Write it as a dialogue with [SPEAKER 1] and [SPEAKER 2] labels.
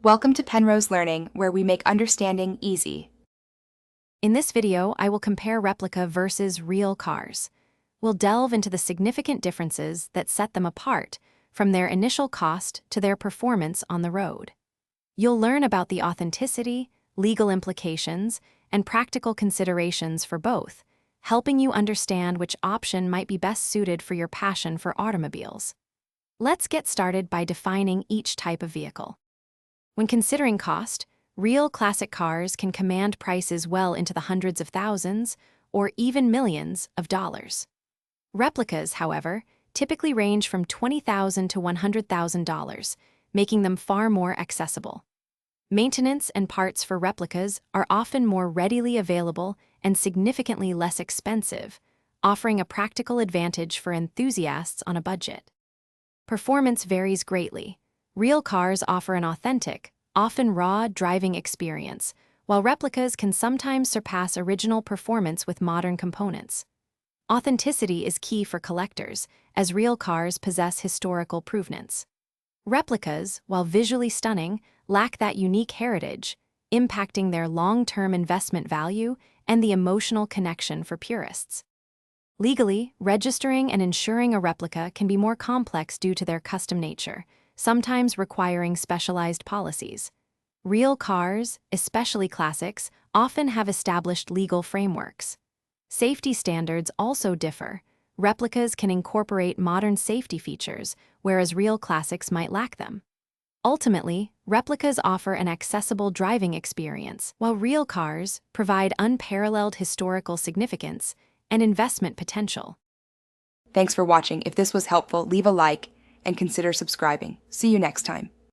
[SPEAKER 1] Welcome to Penrose Learning, where we make understanding easy.
[SPEAKER 2] In this video, I will compare replica versus real cars. We'll delve into the significant differences that set them apart, from their initial cost to their performance on the road. You'll learn about the authenticity, legal implications, and practical considerations for both, helping you understand which option might be best suited for your passion for automobiles. Let's get started by defining each type of vehicle. When considering cost, real classic cars can command prices well into the hundreds of thousands or even millions of dollars. Replicas, however, typically range from $20,000 to $100,000, making them far more accessible. Maintenance and parts for replicas are often more readily available and significantly less expensive, offering a practical advantage for enthusiasts on a budget. Performance varies greatly. Real cars offer an authentic, often raw driving experience, while replicas can sometimes surpass original performance with modern components. Authenticity is key for collectors, as real cars possess historical provenance. Replicas, while visually stunning, lack that unique heritage, impacting their long-term investment value and the emotional connection for purists. Legally, registering and insuring a replica can be more complex due to their custom nature, sometimes requiring specialized policies. Real cars, especially classics, often have established legal frameworks. Safety standards also differ. Replicas can incorporate modern safety features, whereas real classics might lack them. Ultimately, replicas offer an accessible driving experience, while real cars provide unparalleled historical significance and investment potential.
[SPEAKER 1] Thanks for watching. If this was helpful, leave a like and consider subscribing. See you next time.